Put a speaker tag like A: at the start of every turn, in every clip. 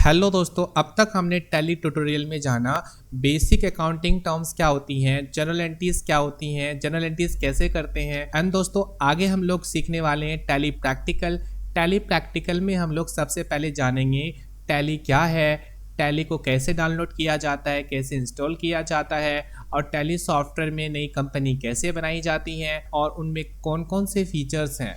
A: Hello दोस्तों, अब तक हमने टैली ट्यूटोरियल में जाना बेसिक अकाउंटिंग टर्म्स क्या होती हैं, जर्नल एंट्रीज क्या होती हैं, जर्नल एंट्रीज कैसे करते हैं। एंड दोस्तों आगे हम लोग सीखने वाले हैं टैली प्रैक्टिकल। टैली प्रैक्टिकल में हम लोग सबसे पहले जानेंगे टैली क्या है, टैली को कैसे डाउनलोड किया जाता है, कैसे इंस्टॉल किया जाता है, और टैली सॉफ्टवेयर में नई कंपनी कैसे बनाई जाती है और उनमें कौन कौन से फीचर्स हैं।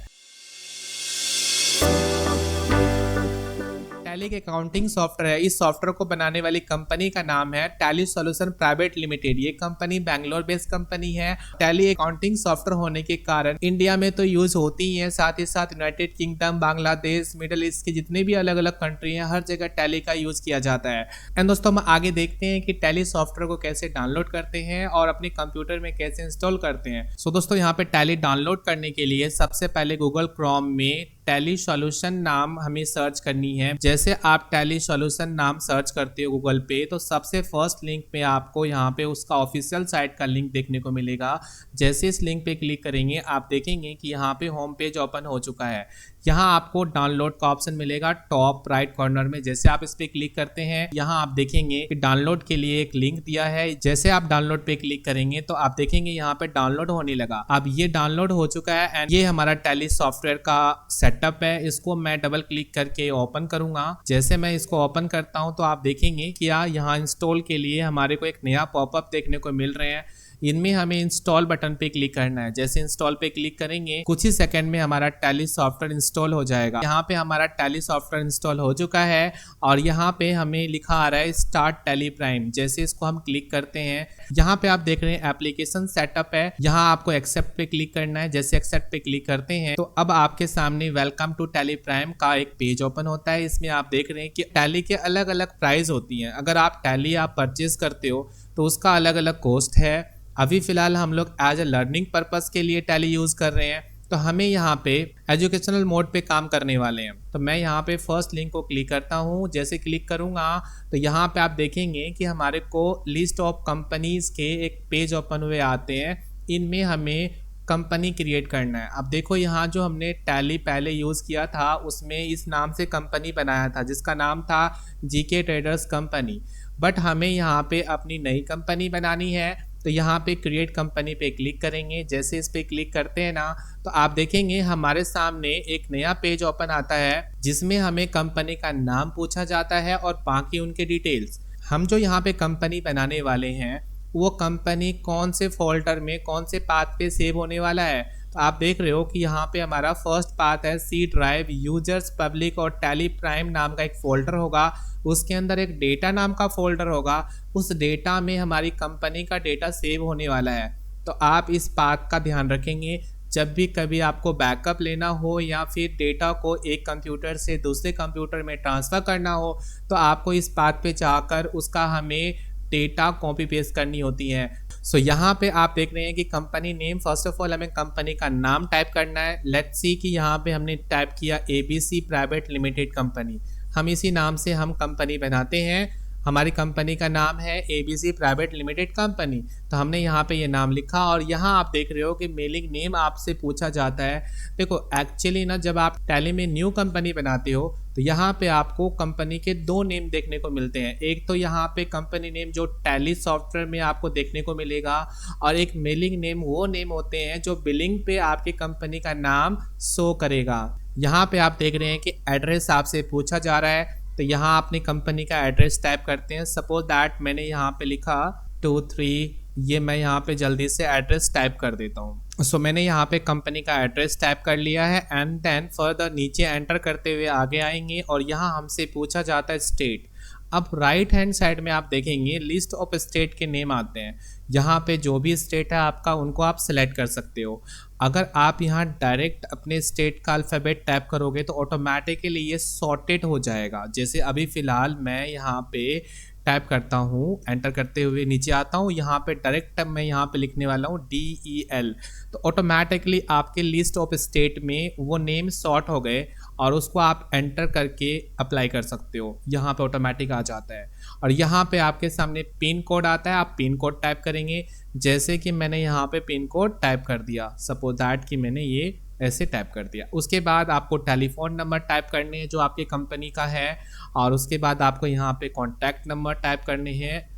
A: टैली एक अकाउंटिंग सॉफ्टवेयर है। इस सॉफ्टवेयर को बनाने वाली कंपनी का नाम है टैली सॉल्यूशन प्राइवेट लिमिटेड। ये कंपनी बैंगलोर बेस्ड कंपनी है। टैली अकाउंटिंग सॉफ्टवेयर होने के कारण इंडिया में तो यूज होती ही है, साथ ही साथ United kingdom, Bangladesh, middle east के जितने भी अलग अलग कंट्री हैं, हर जगह टैली का यूज किया जाता है। एंड दोस्तों हम आगे देखते हैं कि टैली सॉफ्टवेयर को कैसे डाउनलोड करते हैं और अपने कंप्यूटर में कैसे इंस्टॉल करते हैं। सो दोस्तों यहाँ पे टैली डाउनलोड करने के लिए सबसे पहले गूगल क्रोम में टैली सॉल्यूशन नाम हमें सर्च करनी है। जैसे आप टैली सॉल्यूशन नाम सर्च करते हो गूगल पे, तो सबसे फर्स्ट लिंक पे आपको यहाँ पे उसका ऑफिशियल साइट का लिंक देखने को मिलेगा। जैसे इस लिंक पे क्लिक करेंगे आप देखेंगे कि यहाँ पे होम पेज ओपन हो चुका है। यहाँ आपको डाउनलोड का ऑप्शन मिलेगा टॉप राइट कॉर्नर में। जैसे आप इस पे क्लिक करते हैं यहाँ आप देखेंगे कि डाउनलोड के लिए एक लिंक दिया है। जैसे आप डाउनलोड पे क्लिक करेंगे तो आप देखेंगे यहाँ पे डाउनलोड होने लगा। अब ये डाउनलोड हो चुका है एंड ये हमारा टैली सॉफ्टवेयर का सेटअप है। इसको मैं डबल क्लिक करके ओपन करूंगा। जैसे मैं इसको ओपन करता हूं तो आप देखेंगे कि यहाँ इंस्टॉल के लिए हमारे को एक नया पॉपअप देखने को मिल रहे हैं। इनमें हमें इंस्टॉल बटन पे क्लिक करना है। जैसे इंस्टॉल पे क्लिक करेंगे कुछ ही सेकंड में हमारा टैली सॉफ्टवेयर इंस्टॉल हो जाएगा। यहाँ पे हमारा टैली सॉफ्टवेयर इंस्टॉल हो चुका है और यहाँ पे हमें लिखा आ रहा है स्टार्ट टैली प्राइम। जैसे इसको हम क्लिक करते हैं यहाँ पे आप देख रहे हैं एप्लीकेशन सेटअप है। यहाँ आपको एक्सेप्ट पे क्लिक करना है। जैसे एक्सेप्ट पे क्लिक करते हैं तो अब आपके सामने वेलकम टू टैली प्राइम का एक पेज ओपन होता है। इसमें आप देख रहे हैं कि टैली के अलग अलग प्राइस होती हैं। अगर आप टैली परचेज करते हो तो उसका अलग अलग कॉस्ट है। अभी फिलहाल हम लोग एज ए लर्निंग पर्पस के लिए टैली यूज कर रहे हैं, तो हमें यहाँ पे एजुकेशनल मोड पे काम करने वाले हैं। तो मैं यहाँ पे फर्स्ट लिंक को क्लिक करता हूँ। जैसे क्लिक करूँगा तो यहाँ पे आप देखेंगे कि हमारे को लिस्ट ऑफ कंपनीज के एक पेज ओपन हुए आते हैं। इनमें हमें कंपनी क्रिएट करना है। अब देखो यहाँ जो हमने टैली पहले यूज़ किया था उसमें इस नाम से कंपनी बनाया था जिसका नाम था जीके ट्रेडर्स कंपनी। बट हमें यहाँ पे अपनी नई कंपनी बनानी है तो यहाँ पे क्रिएट कंपनी पे क्लिक करेंगे। जैसे इस पे क्लिक करते हैं ना तो आप देखेंगे हमारे सामने एक नया पेज ओपन आता है जिसमें हमें कंपनी का नाम पूछा जाता है और बाकी उनके डिटेल्स। हम जो यहाँ पे कंपनी बनाने वाले हैं वो कंपनी कौन से फोल्डर में कौन से पाथ पे सेव होने वाला है। तो आप देख रहे हो कि यहाँ पे हमारा फर्स्ट पाथ है सी ड्राइव, यूजर्स, पब्लिक और टैली प्राइम नाम का एक फोल्डर होगा। उसके अंदर एक डेटा नाम का फोल्डर होगा। उस डेटा में हमारी कंपनी का डेटा सेव होने वाला है। तो आप इस बात का ध्यान रखेंगे जब भी कभी आपको बैकअप लेना हो या फिर डेटा को एक कंप्यूटर से दूसरे कंप्यूटर में ट्रांसफ़र करना हो तो आपको इस बात पे जाकर उसका हमें डेटा कॉपी पेस्ट करनी होती है। सो यहाँ पे आप देख रहे हैं कि company name, first of all हमें कंपनी का नाम टाइप करना है। लेट्स सी कि यहाँ पे हमने टाइप किया एबीसी प्राइवेट लिमिटेड कंपनी। हम इसी नाम से हम कंपनी बनाते हैं। हमारी कंपनी का नाम है एबीसी प्राइवेट लिमिटेड कंपनी। तो हमने यहाँ पे ये नाम लिखा और यहाँ आप देख रहे हो कि मेलिंग नेम आपसे पूछा जाता है। देखो एक्चुअली ना जब आप टैली में न्यू कंपनी बनाते हो तो यहाँ पे आपको कंपनी के दो नेम देखने को मिलते हैं। एक तो यहाँ पे कंपनी नेम जो टैली सॉफ्टवेयर में आपको देखने को मिलेगा और एक मेलिंग नेम वो नेम होते हैं जो बिलिंग पे आपकी कंपनी का नाम शो करेगा। यहाँ पे आप देख रहे हैं कि एड्रेस आपसे पूछा जा रहा है तो यहाँ आपने कंपनी का एड्रेस टाइप करते हैं। सपोज दैट मैंने यहाँ पे लिखा 23, ये मैं यहाँ पे जल्दी से एड्रेस टाइप कर देता हूँ। सो मैंने यहाँ पे कंपनी का एड्रेस टाइप कर लिया है एंड देन फर्दर नीचे एंटर करते हुए आगे आएंगे और यहाँ हमसे पूछा जाता है स्टेट। अब राइट हैंड साइड में आप देखेंगे लिस्ट ऑफ स्टेट के नेम आते हैं। यहाँ पे जो भी स्टेट है आपका उनको आप सिलेक्ट कर सकते हो। अगर आप यहाँ डायरेक्ट अपने स्टेट का अल्फ़ाबेट टाइप करोगे तो ऑटोमेटिकली ये सॉर्टेड हो जाएगा। जैसे अभी फ़िलहाल मैं यहाँ पे टाइप करता हूँ, एंटर करते हुए नीचे आता हूँ, यहाँ पे डायरेक्ट मैं यहाँ पे लिखने वाला हूँ DEL। तो ऑटोमेटिकली आपके लिस्ट ऑफ स्टेट में वो नेम सॉर्ट हो गए और उसको आप एंटर करके अप्लाई कर सकते हो। यहाँ पे ऑटोमेटिक आ जाता है और यहाँ पे आपके सामने पिन कोड आता है। आप पिन कोड टाइप करेंगे। जैसे कि मैंने यहाँ पे पिन कोड टाइप कर दिया, सपोज दैट कि मैंने ये ऐसे टाइप कर दिया। उसके बाद आपको टेलीफोन नंबर टाइप करने हैं जो आपके कंपनी का है, और उसके बाद आपको यहाँ पे कॉन्टैक्ट नंबर टाइप करने हैं,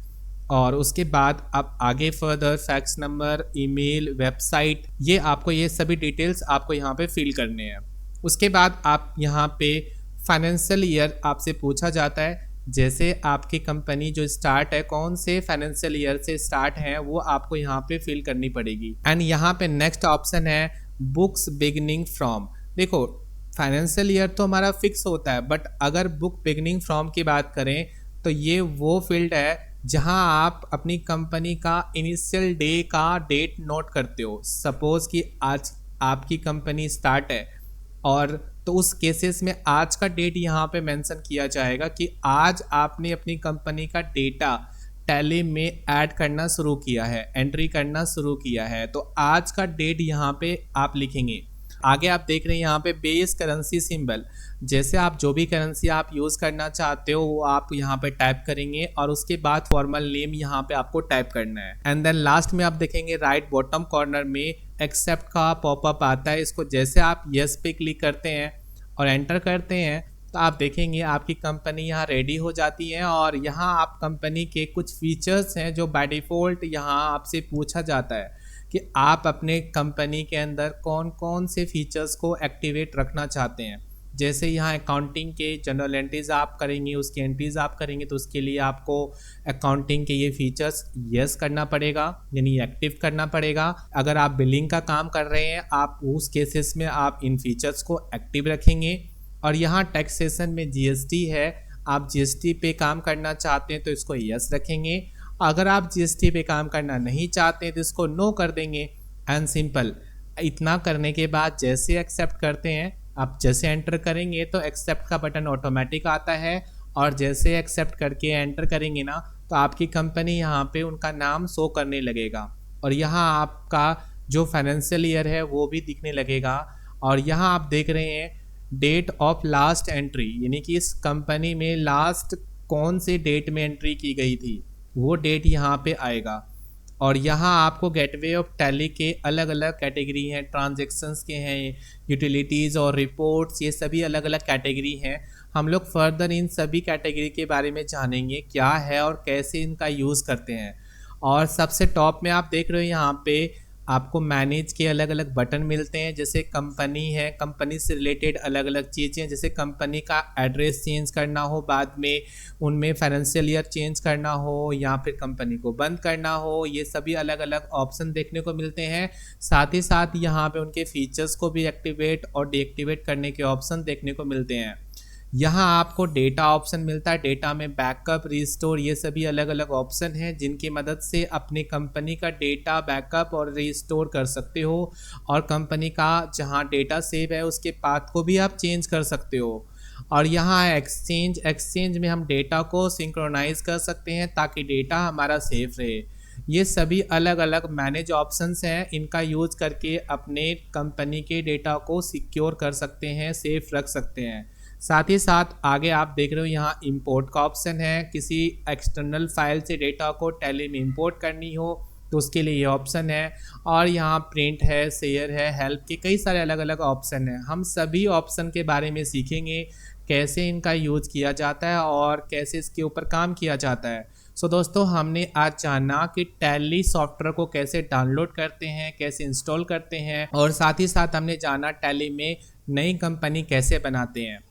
A: और उसके बाद आप आगे further fax number, email, website, ये आपको ये सभी डिटेल्स आपको यहाँ पे फिल करने हैं। उसके बाद आप यहाँ पे फाइनेंशियल ईयर आपसे पूछा जाता है, जैसे आपकी कंपनी जो स्टार्ट है कौन से फाइनेंशियल ईयर से स्टार्ट है वो आपको यहाँ पे फिल करनी पड़ेगी। एंड यहाँ पे नेक्स्ट ऑप्शन है बुक्स बिगिनिंग फ्रॉम। देखो फाइनेंशियल ईयर तो हमारा फिक्स होता है, बट अगर बुक बिगिनिंग फ्रॉम की बात करें तो ये वो फील्ड है जहां आप अपनी कंपनी का इनिशियल डे का डेट नोट करते हो। सपोज कि आज आपकी कंपनी स्टार्ट है, और तो उस केसेस में आज का डेट यहाँ पे मेंशन किया जाएगा कि आज आपने अपनी कंपनी का डेटा टैली में ऐड करना शुरू किया है, एंट्री करना शुरू किया है, तो आज का डेट यहाँ पे आप लिखेंगे। आगे आप देख रहे हैं यहाँ पे बेस करेंसी सिंबल, जैसे आप जो भी करेंसी आप यूज़ करना चाहते हो वो आप यहाँ पे टाइप करेंगे, और उसके बाद फॉर्मल नेम यहाँ पे आपको टाइप करना है। एंड देन लास्ट में आप देखेंगे राइट बॉटम कॉर्नर में एक्सेप्ट का पॉपअप आता है। इसको जैसे आप यस पे क्लिक करते हैं और एंटर करते हैं तो आप देखेंगे आपकी कंपनी यहाँ रेडी हो जाती है, और यहाँ आप कंपनी के कुछ फीचर्स हैं जो बाय डिफ़ॉल्ट यहाँ आपसे पूछा जाता है कि आप अपने कंपनी के अंदर कौन कौन से फीचर्स को एक्टिवेट रखना चाहते हैं। जैसे यहाँ अकाउंटिंग के जनरल एंट्रीज आप करेंगे, उसकी एंट्रीज आप करेंगे, तो उसके लिए आपको अकाउंटिंग के ये फीचर्स यस करना पड़ेगा, यानी एक्टिव करना पड़ेगा। अगर आप बिलिंग का काम कर रहे हैं आप उस केसेस में आप इन फीचर्स को एक्टिव रखेंगे। और यहाँ टैक्सेशन में जीएसटी है, आप जीएसटी पे काम करना चाहते हैं तो इसको यस रखेंगे। अगर आप जीएसटी पे काम करना नहीं चाहते तो इसको नो कर देंगे। And simple. इतना करने के बाद जैसे एक्सेप्ट करते हैं, आप जैसे एंटर करेंगे तो एक्सेप्ट का बटन ऑटोमेटिक आता है, और जैसे एक्सेप्ट करके एंटर करेंगे ना तो आपकी कंपनी यहाँ पे उनका नाम शो करने लगेगा, और यहाँ आपका जो फाइनेंशियल ईयर है वो भी दिखने लगेगा। और यहाँ आप देख रहे हैं डेट ऑफ लास्ट एंट्री, यानी कि इस कंपनी में लास्ट कौन से डेट में एंट्री की गई थी वो डेट यहाँ पे आएगा। और यहाँ आपको गेटवे ऑफ टैली के अलग अलग कैटेगरी हैं, ट्रांजैक्शंस के हैं, यूटिलिटीज़ और रिपोर्ट्स, ये सभी अलग अलग कैटेगरी हैं। हम लोग फर्दर इन सभी कैटेगरी के बारे में जानेंगे क्या है और कैसे इनका यूज़ करते हैं। और सबसे टॉप में आप देख रहे हो यहाँ पे आपको मैनेज के अलग अलग बटन मिलते हैं, जैसे कंपनी है, कंपनी से रिलेटेड अलग अलग चीज़ें, जैसे कंपनी का एड्रेस चेंज करना हो, बाद में उनमें फाइनेंशियल ईयर चेंज करना हो, या फिर कंपनी को बंद करना हो, ये सभी अलग अलग ऑप्शन देखने को मिलते हैं। साथ ही साथ यहाँ पे उनके फीचर्स को भी एक्टिवेट और डीएक्टिवेट करने के ऑप्शन देखने को मिलते हैं। यहाँ आपको डेटा ऑप्शन मिलता है, डेटा में बैकअप, रिस्टोर, ये सभी अलग अलग ऑप्शन हैं जिनकी मदद से अपनी कंपनी का डेटा बैकअप और रिस्टोर कर सकते हो, और कंपनी का जहाँ डेटा सेव है उसके पाथ को भी आप चेंज कर सकते हो। और यहाँ है एक्सचेंज में हम डेटा को सिंक्रोनाइज कर सकते हैं ताकि डेटा हमारा सेफ रहे। ये सभी अलग अलग मैनेज ऑप्शंस हैं, इनका यूज़ करके अपने कंपनी के डेटा को सिक्योर कर सकते हैं, सेफ रख सकते हैं। साथ ही साथ आगे आप देख रहे हो यहाँ इंपोर्ट का ऑप्शन है, किसी एक्सटर्नल फाइल से डेटा को टैली में इंपोर्ट करनी हो तो उसके लिए ये ऑप्शन है। और यहाँ प्रिंट है, शेयर है, हेल्प के कई सारे अलग अलग ऑप्शन हैं। हम सभी ऑप्शन के बारे में सीखेंगे, कैसे इनका यूज़ किया जाता है और कैसे इसके ऊपर काम किया जाता है। सो दोस्तों, हमने आज जाना कि टैली सॉफ्टवेयर को कैसे डाउनलोड करते हैं, कैसे इंस्टॉल करते हैं, और साथ ही साथ हमने जाना टैली में नई कंपनी कैसे बनाते हैं।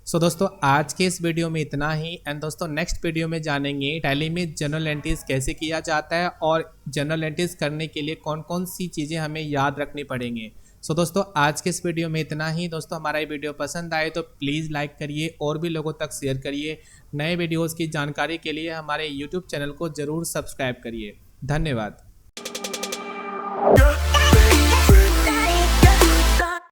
A: सो दोस्तों, आज के इस वीडियो में इतना ही। एंड दोस्तों, नेक्स्ट वीडियो में जानेंगे टैली में जनरल एंट्रीज कैसे किया जाता है और जनरल एंट्रीज करने के लिए कौन कौन सी चीज़ें हमें याद रखनी पड़ेंगी। सो दोस्तों, आज के इस वीडियो में इतना ही। दोस्तों, हमारा ये वीडियो पसंद आए तो प्लीज़ लाइक करिए और भी लोगों तक शेयर करिए। नए वीडियोज़ की जानकारी के लिए हमारे यूट्यूब चैनल को ज़रूर सब्सक्राइब करिए। धन्यवाद।